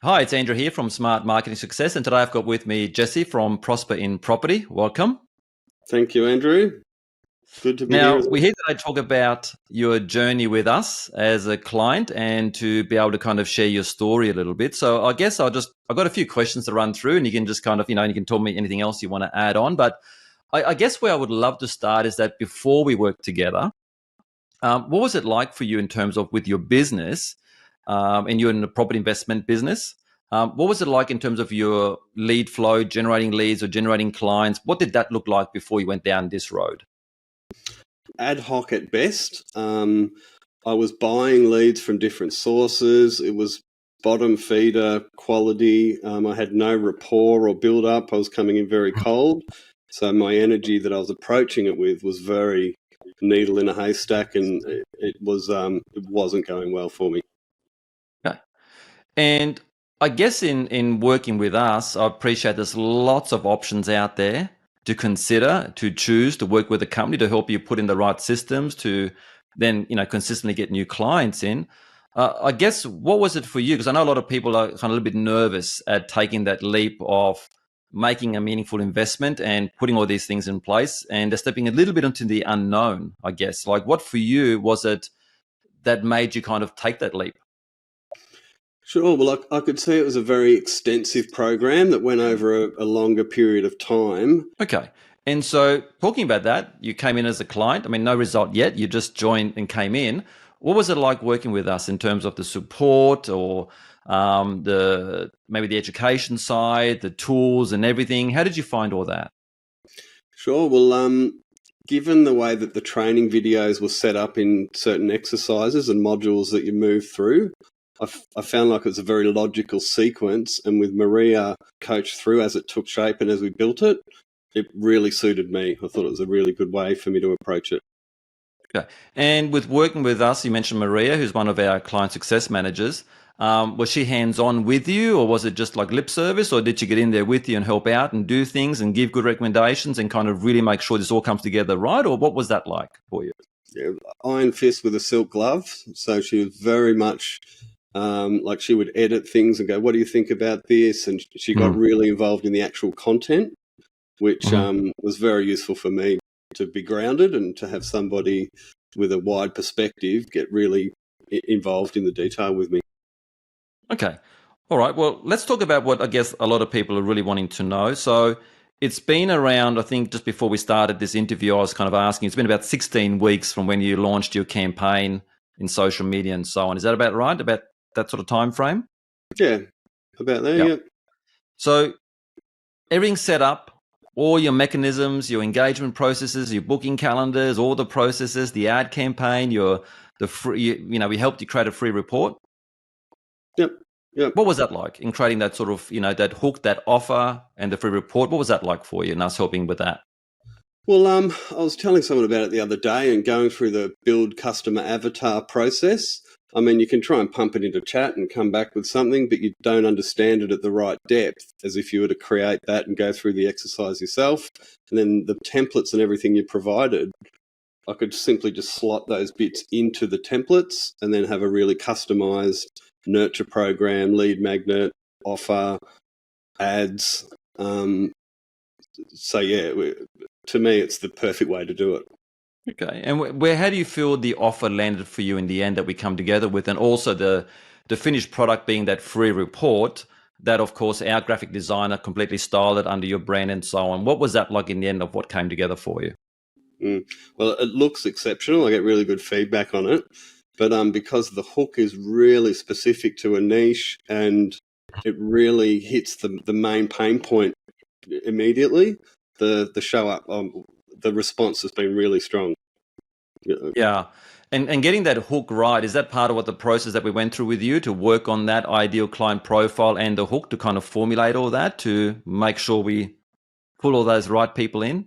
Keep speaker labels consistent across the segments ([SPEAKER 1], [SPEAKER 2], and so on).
[SPEAKER 1] Hi, it's Andrew here from Smart Marketing Success, and today I've got with me Jesse from Prosper in Property. Welcome.
[SPEAKER 2] Thank you, Andrew. Good to be here
[SPEAKER 1] Now,
[SPEAKER 2] as
[SPEAKER 1] we're
[SPEAKER 2] well.
[SPEAKER 1] here today to talk about your journey with us as a client and to be able to kind of share your story a little bit. So I guess I've got a few questions to run through, and you can just kind of, you can tell me anything else you want to add on. But I guess where I would love to start is that before we work together, what was it like for you in terms of with your business, and you're in the property investment business? What was it like in terms of your lead flow, generating leads or generating clients? What did that look like before you went down this road?
[SPEAKER 2] Ad hoc at best. I was buying leads from different sources. It was bottom feeder quality. I had no rapport or build up. I was coming in very cold. So my energy that I was approaching it with was very needle in a haystack, and it wasn't going well for me.
[SPEAKER 1] Okay. And I guess in working with us, I appreciate there's lots of options out there to consider, to choose to work with a company to help you put in the right systems to then consistently get new clients in. I guess what was it for you? Because I know a lot of people are kind of a little bit nervous at taking that leap of making a meaningful investment and putting all these things in place, and they're stepping a little bit into the unknown. I guess, like, what for you was it that made you kind of take that leap?
[SPEAKER 2] Sure. Well, I could see it was a very extensive program that went over a longer period of time.
[SPEAKER 1] Okay. And so, talking about that, you came in as a client. I mean, no result yet. You just joined and came in. What was it like working with us in terms of the support or the maybe the education side, the tools and everything? How did you find all that?
[SPEAKER 2] Sure. Well, given the way that the training videos were set up in certain exercises and modules that you move through, I found like it was a very logical sequence. And with Maria coached through as it took shape and as we built it, it really suited me. I thought it was a really good way for me to approach it.
[SPEAKER 1] Okay. And with working with us, you mentioned Maria, who's one of our client success managers. Was she hands on with you, or was it just like lip service, or did she get in there with you and help out and do things and give good recommendations and kind of really make sure this all comes together right? Or what was that like for you?
[SPEAKER 2] Yeah, iron fist with a silk glove. So she was very much like she would edit things and go, "What do you think about this?" And she got
[SPEAKER 1] Mm.
[SPEAKER 2] really involved in the actual content, which
[SPEAKER 1] Mhm.
[SPEAKER 2] was very useful for me to be grounded and to have somebody with a wide perspective get really involved in the detail with me.
[SPEAKER 1] Okay. All right. Well, let's talk about what I guess a lot of people are really wanting to know. So it's been around, I think just before we started this interview, I was kind of asking, it's been about 16 weeks from when you launched your campaign in social media and so on. Is that about right? About that sort of time frame?
[SPEAKER 2] Yeah, about there.
[SPEAKER 1] Yeah.
[SPEAKER 2] Yeah,
[SPEAKER 1] So everything's set up, all your mechanisms, your engagement processes, your booking calendars, all the processes, the ad campaign, the free, we helped you create a free report.
[SPEAKER 2] yep, yep.
[SPEAKER 1] What was that like in creating that sort of, that hook, that offer and the free report? What was that like for you and us helping with that?
[SPEAKER 2] Well, I was telling someone about it the other day and going through the build customer avatar process. I mean, you can try and pump it into chat and come back with something, but you don't understand it at the right depth as if you were to create that and go through the exercise yourself. And then the templates and everything you provided, I could simply just slot those bits into the templates and then have a really customized nurture program, lead magnet, offer, ads. So, yeah, to me, it's the perfect way to do it.
[SPEAKER 1] Okay. And how do you feel the offer landed for you in the end that we come together with? And also the finished product being that free report that, of course, our graphic designer completely styled it under your brand and so on. What was that like in the end of what came together for you?
[SPEAKER 2] Mm. Well, it looks exceptional. I get really good feedback on it. But because the hook is really specific to a niche and it really hits the main pain point immediately, the show up, the response has been really strong. Yeah.
[SPEAKER 1] Yeah. And getting that hook right, is that part of what the process that we went through with you to work on that ideal client profile and the hook to kind of formulate all that to make sure we pull all those right people in?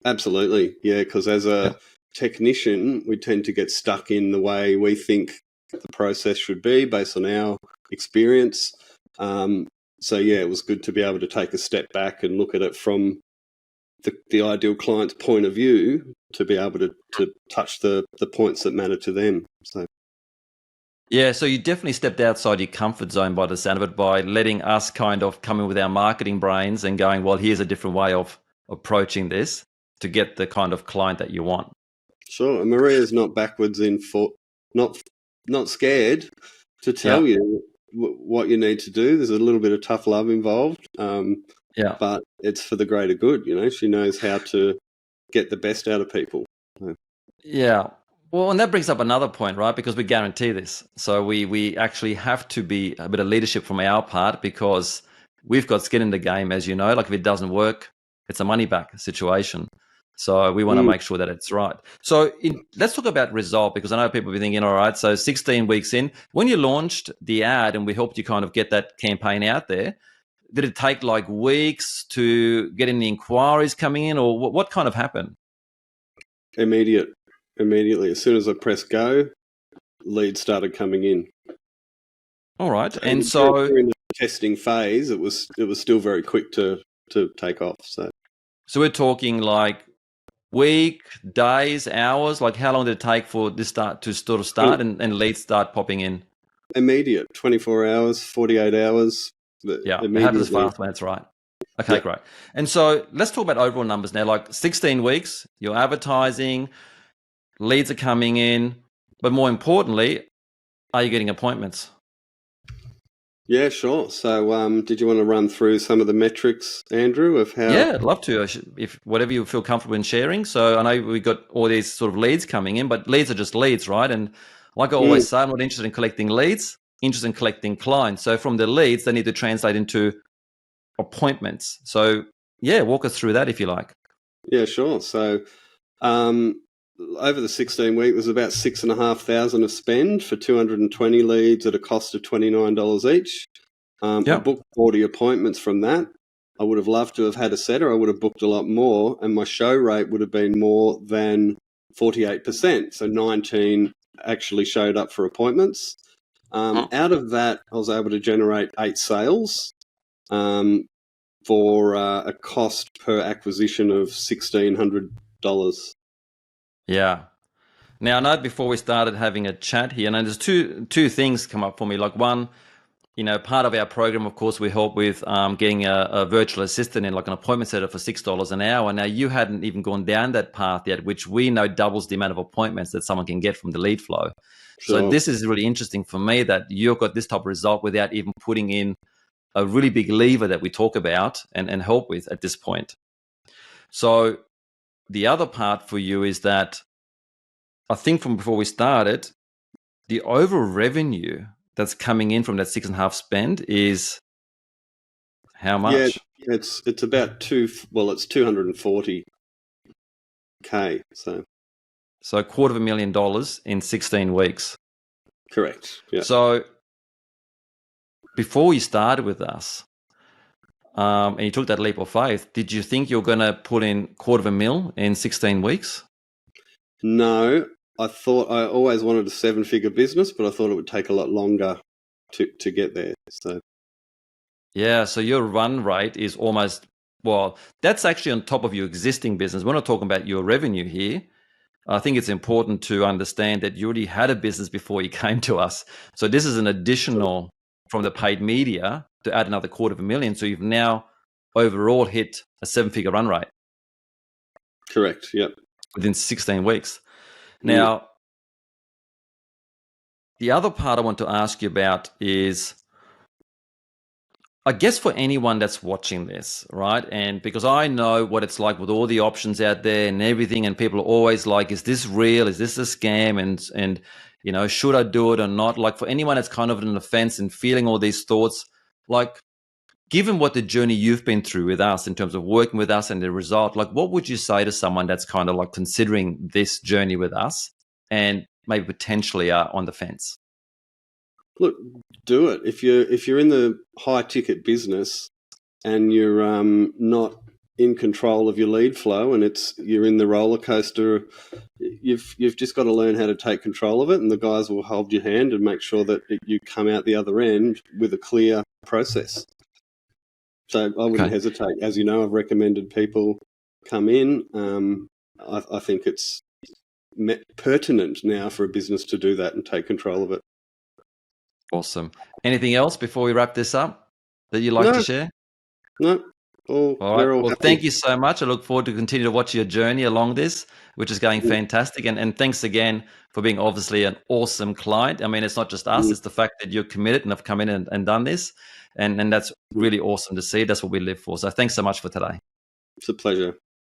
[SPEAKER 2] Absolutely. Yeah, because as
[SPEAKER 1] Yeah.
[SPEAKER 2] a technician, we tend to get stuck in the way we think the process should be based on our experience. Um, so, yeah, it was good to be able to take a step back and look at it from the ideal client's point of view to be able to touch the points that matter to them. So
[SPEAKER 1] Yeah, so you definitely stepped outside your comfort zone by the sound of it by letting us kind of come in with our marketing brains and going, well, here's a different way of approaching this to get the kind of client that you want.
[SPEAKER 2] Sure, and Maria's not backwards in for not not scared to tell
[SPEAKER 1] Yeah,
[SPEAKER 2] you what you need to do. There's a little bit of tough love involved,
[SPEAKER 1] yeah.
[SPEAKER 2] but it's for the greater good. You know, she knows how to get the best out of people. So,
[SPEAKER 1] Yeah. Well, and that brings up another point, right? Because we guarantee this. So we actually have to be a bit of leadership from our part because we've got skin in the game, as you know. Like if it doesn't work, it's a money back situation. So we want to
[SPEAKER 2] mm,
[SPEAKER 1] make sure that it's right. So let's talk about result because I know people will be thinking, all right, so 16 weeks in, when you launched the ad and we helped you kind of get that campaign out there, did it take like weeks to get any inquiries coming in or what kind of happened?
[SPEAKER 2] immediate, immediately, as soon as I pressed go, leads started coming in.
[SPEAKER 1] All right.
[SPEAKER 2] So
[SPEAKER 1] And so
[SPEAKER 2] during the testing phase, it was still very quick to take off. So
[SPEAKER 1] So we're talking like week, days, hours. Like how long did it take for this start to sort of start and leads start popping in?
[SPEAKER 2] immediate, 24 hours, 48 hours,
[SPEAKER 1] Yeah, it happens
[SPEAKER 2] immediately.
[SPEAKER 1] fast when it's right. Okay,
[SPEAKER 2] Yeah.
[SPEAKER 1] great. And so let's talk about overall numbers now. Like 16 weeks, you're advertising, leads are coming in, but more importantly, are you getting appointments?
[SPEAKER 2] Yeah, sure. So, did you want to run through some of the metrics, Andrew, of how?
[SPEAKER 1] Yeah, I'd love to. If whatever you feel comfortable in sharing. So I know we got all these sort of leads coming in, but leads are just leads, right? And like I
[SPEAKER 2] Mm,
[SPEAKER 1] always say, I'm not interested in collecting leads, interested in collecting clients. So from the leads, they need to translate into appointments. So yeah, walk us through that if you like.
[SPEAKER 2] yeah, sure. So, um, over the 16 week, there's about 6,500 of spend for 220 leads at a cost of $29 each. I
[SPEAKER 1] Yeah.
[SPEAKER 2] booked 40 appointments from that. I would have loved to have had a setter. I would have booked a lot more, and my show rate would have been more than 48%. So 19 actually showed up for appointments. Out of that, I was able to generate 8 sales for a cost per acquisition of $1,600.
[SPEAKER 1] Yeah. Now I know before we started having a chat here, and there's two things come up for me. Like one, part of our program, of course, we help with getting a virtual assistant in, like an appointment setter for $6 an hour. Now, you hadn't even gone down that path yet, which we know doubles the amount of appointments that someone can get from the lead flow. So
[SPEAKER 2] Sure.
[SPEAKER 1] this is really interesting for me that you've got this type of result without even putting in a really big lever that we talk about and help with at this point. So the other part for you is that I think from before we started, the overall revenue that's coming in from that 6.5 spend is how
[SPEAKER 2] Yeah,
[SPEAKER 1] much?
[SPEAKER 2] it's about well, it's 240K. So
[SPEAKER 1] So $250,000 in 16 weeks.
[SPEAKER 2] correct. Yeah.
[SPEAKER 1] So before you started with us, and you took that leap of faith, did you think you're going to put in $250,000 in 16 weeks?
[SPEAKER 2] No, I thought I always wanted a seven-figure business, but I thought it would take a lot longer to get there. So
[SPEAKER 1] Yeah, so your run rate is almost, well, that's actually on top of your existing business. We're not talking about your revenue here. I think it's important to understand that you already had a business before you came to us. So this is an additional from the paid media to add another $250,000. So you've now overall hit a seven-figure run rate
[SPEAKER 2] correct. Yep.
[SPEAKER 1] within 16 weeks.
[SPEAKER 2] Mm.
[SPEAKER 1] Now, the other part I want to ask you about is, I guess for anyone that's watching this, right? And because I know what it's like with all the options out there and everything, and people are always like, is this real? Is this a scam? And should I do it or not? Like for anyone that's kind of on the fence and feeling all these thoughts, like given what the journey you've been through with us in terms of working with us and the result, like what would you say to someone that's kind of like considering this journey with us and maybe potentially are on the fence?
[SPEAKER 2] Look, do it if you're in the high-ticket business and you're not in control of your lead flow and you're in the roller coaster. You've just got to learn how to take control of it, and the guys will hold your hand and make sure that you come out the other end with a clear process. So I wouldn't
[SPEAKER 1] Okay.
[SPEAKER 2] hesitate. As you know, I've recommended people come in. I think it's pertinent now for a business to do that and take control of it.
[SPEAKER 1] Awesome. Anything else before we wrap this up that you'd like to
[SPEAKER 2] No,
[SPEAKER 1] share?
[SPEAKER 2] no,
[SPEAKER 1] All right.
[SPEAKER 2] we're all
[SPEAKER 1] Well,
[SPEAKER 2] happy.
[SPEAKER 1] thank you so much. I look forward to continue to watch your journey along this, which is going
[SPEAKER 2] Mm,
[SPEAKER 1] fantastic. And thanks again for being obviously an awesome client. I mean, it's not just us,
[SPEAKER 2] mm,
[SPEAKER 1] it's the fact that you're committed and have come in and done this. And that's
[SPEAKER 2] mm.
[SPEAKER 1] really awesome to see. That's what we live for. So thanks so much for today.
[SPEAKER 2] It's a pleasure.